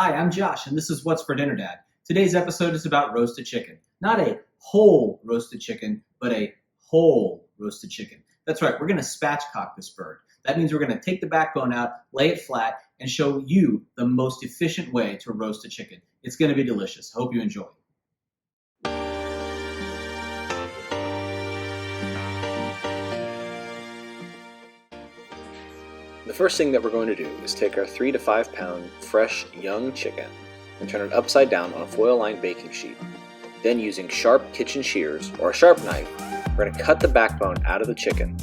Hi, I'm Josh, and this is What's for Dinner, Dad. Today's episode is about roasted chicken. Not a whole roasted chicken, but a whole roasted chicken. That's right, we're going to spatchcock this bird. That means we're going to take the backbone out, lay it flat, and show you the most efficient way to roast a chicken. It's going to be delicious. Hope you enjoy. The first thing that we're going to do is take our 3 to 5 pound fresh young chicken and turn it upside down on a foil-lined baking sheet. Then using sharp kitchen shears or a sharp knife, we're going to cut the backbone out of the chicken.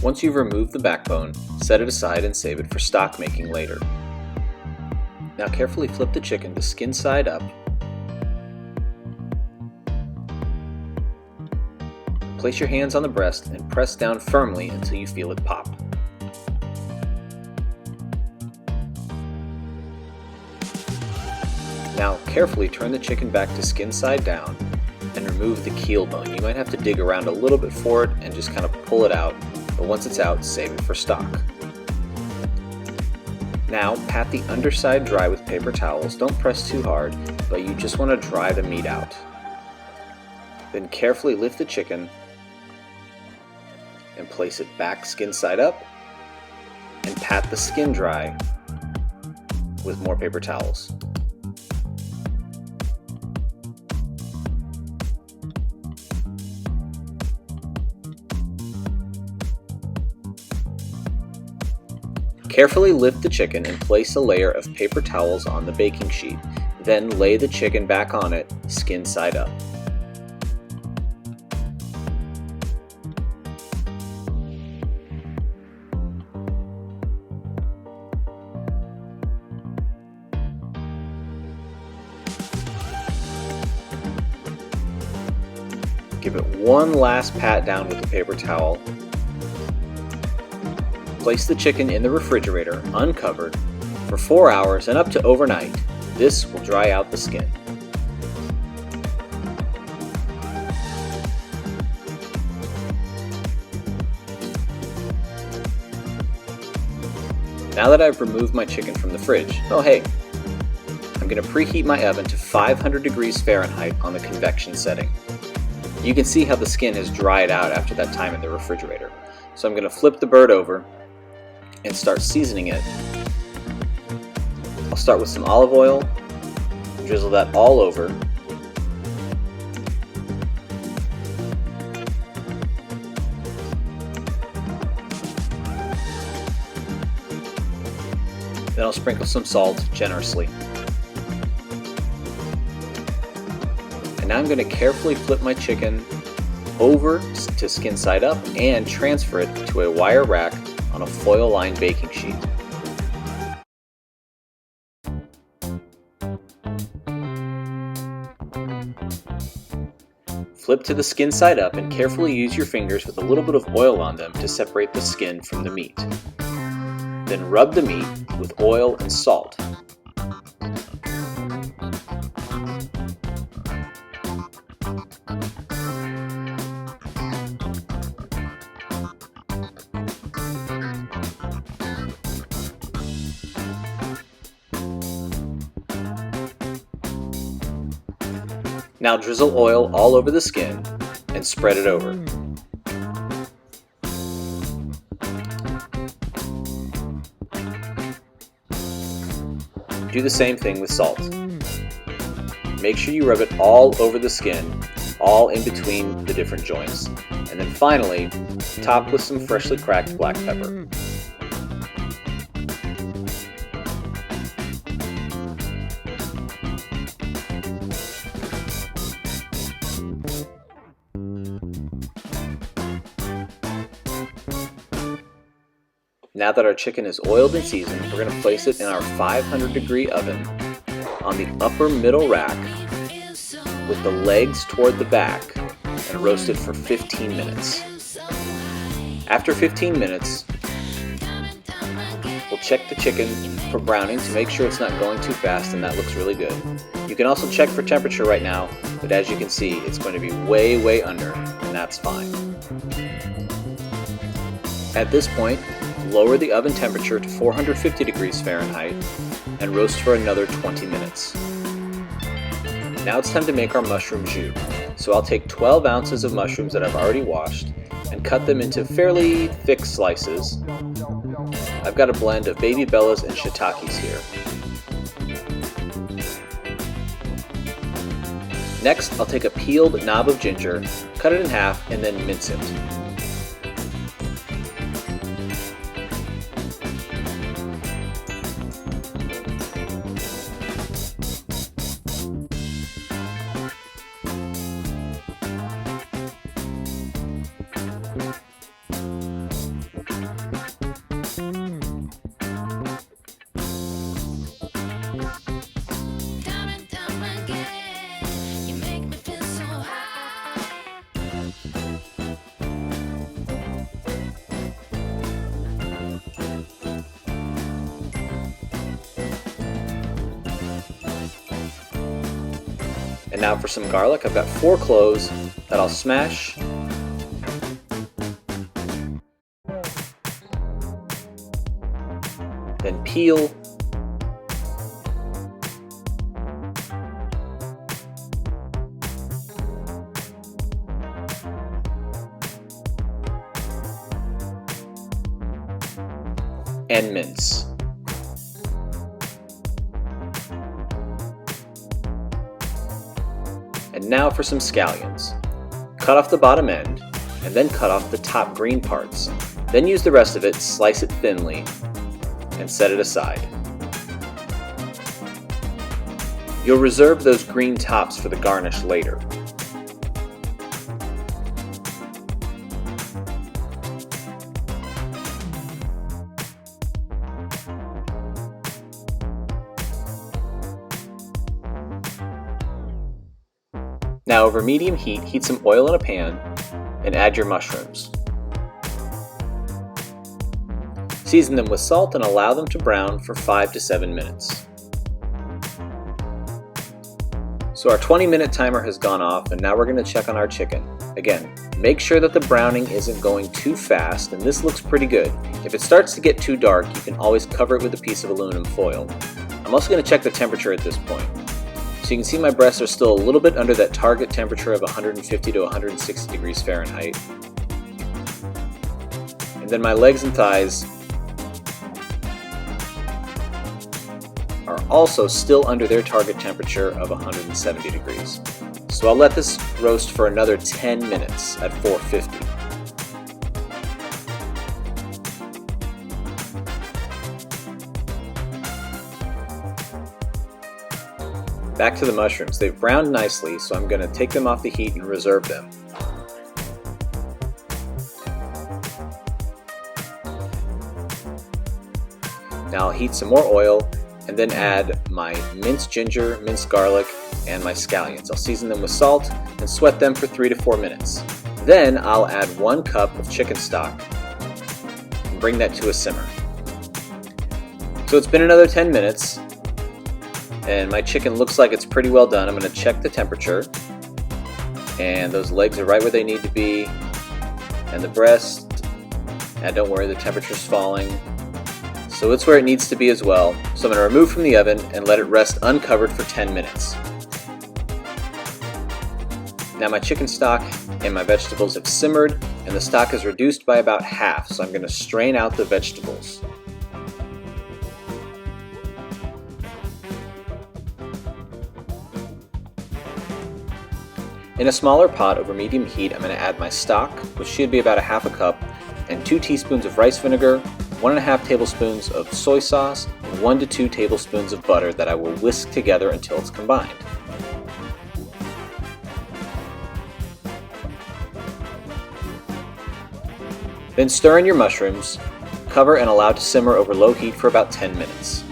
Once you've removed the backbone, set it aside and save it for stock making later. Now carefully flip the chicken to skin side up. Place your hands on the breast and press down firmly until you feel it pop. Now carefully turn the chicken back to skin side down and remove the keel bone. You might have to dig around a little bit for it and just kind of pull it out, but once it's out, save it for stock. Now pat the underside dry with paper towels. Don't press too hard, but you just want to dry the meat out. Then carefully lift the chicken and place it back skin side up and pat the skin dry with more paper towels. Carefully lift the chicken and place a layer of paper towels on the baking sheet. Then lay the chicken back on it, skin side up. Give it one last pat down with the paper towel. Place the chicken in the refrigerator, uncovered, for 4 hours and up to overnight. This will dry out the skin. Now that I've removed my chicken from the fridge, I'm going to preheat my oven to 500 degrees Fahrenheit on the convection setting. You can see how the skin has dried out after that time in the refrigerator. So I'm going to flip the bird over and start seasoning it. I'll start with some olive oil, drizzle that all over. Then I'll sprinkle some salt generously. And now I'm going to carefully flip my chicken over to skin side up and transfer it to a wire rack on a foil-lined baking sheet. Flip to the skin side up and carefully use your fingers with a little bit of oil on them to separate the skin from the meat. Then rub the meat with oil and salt. Now drizzle oil all over the skin and spread it over. Do the same thing with salt. Make sure you rub it all over the skin, all in between the different joints. And then finally, top with some freshly cracked black pepper. Now that our chicken is oiled and seasoned, we're going to place it in our 500 degree oven on the upper middle rack with the legs toward the back and roast it for 15 minutes. After 15 minutes, we'll check the chicken for browning to make sure it's not going too fast, and that looks really good. You can also check for temperature right now, but as you can see, it's going to be way under, and that's fine. At this point, lower the oven temperature to 450 degrees Fahrenheit and roast for another 20 minutes. Now it's time to make our mushroom jus. So I'll take 12 ounces of mushrooms that I've already washed and cut them into fairly thick slices. I've got a blend of baby bellas and shiitakes here. Next, I'll take a peeled knob of ginger, cut it in half, and then mince it. And now for some garlic, I've got 4 cloves that I'll smash. Then peel. And mince. And now for some scallions. Cut off the bottom end, and then cut off the top green parts. Then use the rest of it, slice it thinly, and set it aside. You'll reserve those green tops for the garnish later. Now over medium heat, heat some oil in a pan and add your mushrooms. Season them with salt and allow them to brown for 5 to 7 minutes. So our 20-minute timer has gone off, and now we're going to check on our chicken. Again, make sure that the browning isn't going too fast, and this looks pretty good. If it starts to get too dark, you can always cover it with a piece of aluminum foil. I'm also going to check the temperature at this point. So you can see my breasts are still a little bit under that target temperature of 150 to 160 degrees Fahrenheit. And then my legs and thighs are also still under their target temperature of 170 degrees. So I'll let this roast for another 10 minutes at 450. Back to the mushrooms. They've browned nicely, so I'm going to take them off the heat and reserve them. Now I'll heat some more oil and then add my minced ginger, minced garlic, and my scallions. I'll season them with salt and sweat them for 3 to 4 minutes. Then I'll add 1 cup of chicken stock and bring that to a simmer. So it's been another 10 minutes. And my chicken looks like it's pretty well done. I'm going to check the temperature, and those legs are right where they need to be, and the breast, and don't worry, the temperature's falling, so it's where it needs to be as well. So I'm going to remove from the oven and let it rest uncovered for 10 minutes. Now my chicken stock and my vegetables have simmered, and the stock is reduced by about half, so I'm going to strain out the vegetables. In a smaller pot over medium heat, I'm going to add my stock, which should be about 1/2 cup, and 2 teaspoons of rice vinegar, 1.5 tablespoons of soy sauce, and 1 to 2 tablespoons of butter that I will whisk together until it's combined. Then stir in your mushrooms, cover and allow to simmer over low heat for about 10 minutes.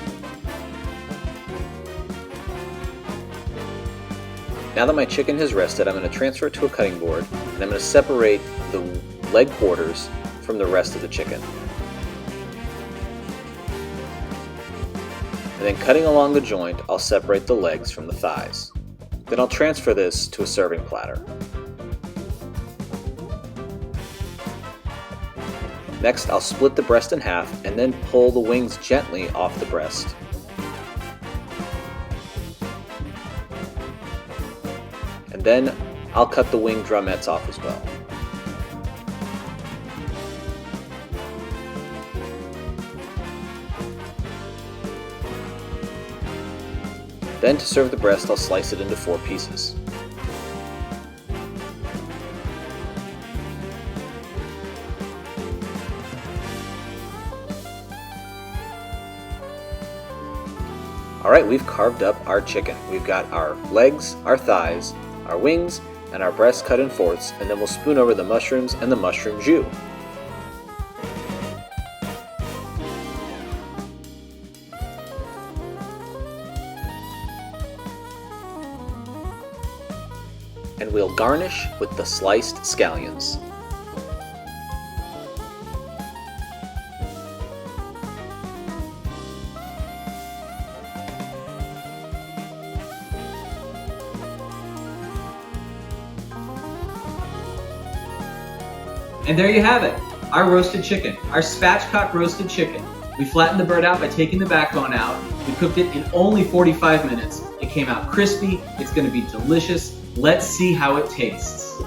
Now that my chicken has rested, I'm going to transfer it to a cutting board, and I'm going to separate the leg quarters from the rest of the chicken. and then cutting along the joint, I'll separate the legs from the thighs. Then I'll transfer this to a serving platter. Next, I'll split the breast in half and then pull the wings gently off the breast. And then I'll cut the wing drumettes off as well. Then to serve the breast, I'll slice it into 4 pieces. Alright, we've carved up our chicken. We've got our legs, our thighs, our wings, and our breast cut in fourths, and then we'll spoon over the mushrooms and the mushroom jus. And we'll garnish with the sliced scallions. And there you have it, our roasted chicken, our spatchcock roasted chicken. We flattened the bird out by taking the backbone out. We cooked it in only 45 minutes. It came out crispy. It's going to be delicious. Let's see how it tastes.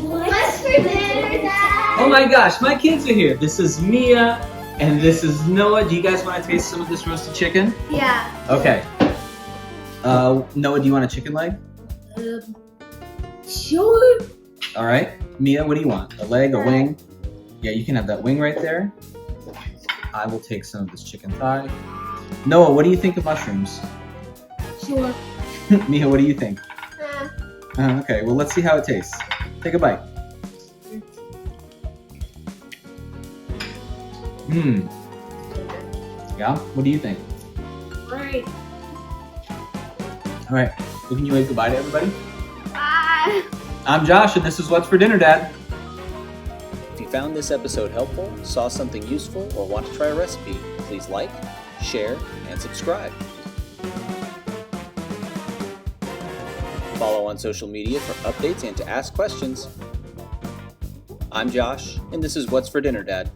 What's for dinner, Dad? Oh my gosh, my kids are here. This is Mia and this is Noah. Do you guys want to taste some of this roasted chicken? Yeah. Okay. Noah, do you want a chicken leg? Sure. All right. Mia, what do you want? A leg, a wing? Yeah, you can have that wing right there. I will take some of this chicken thigh. Noah, what do you think of mushrooms? Sure. Mia, what do you think? Okay, well, let's see how it tastes. Take a bite. Yeah, what do you think? Great. All right, well, can you wave goodbye to everybody? Bye. I'm Josh, and this is What's for Dinner, Dad. If you found this episode helpful, saw something useful, or want to try a recipe, please like, share, and subscribe. Follow on social media for updates and to ask questions. I'm Josh, and this is What's for Dinner, Dad.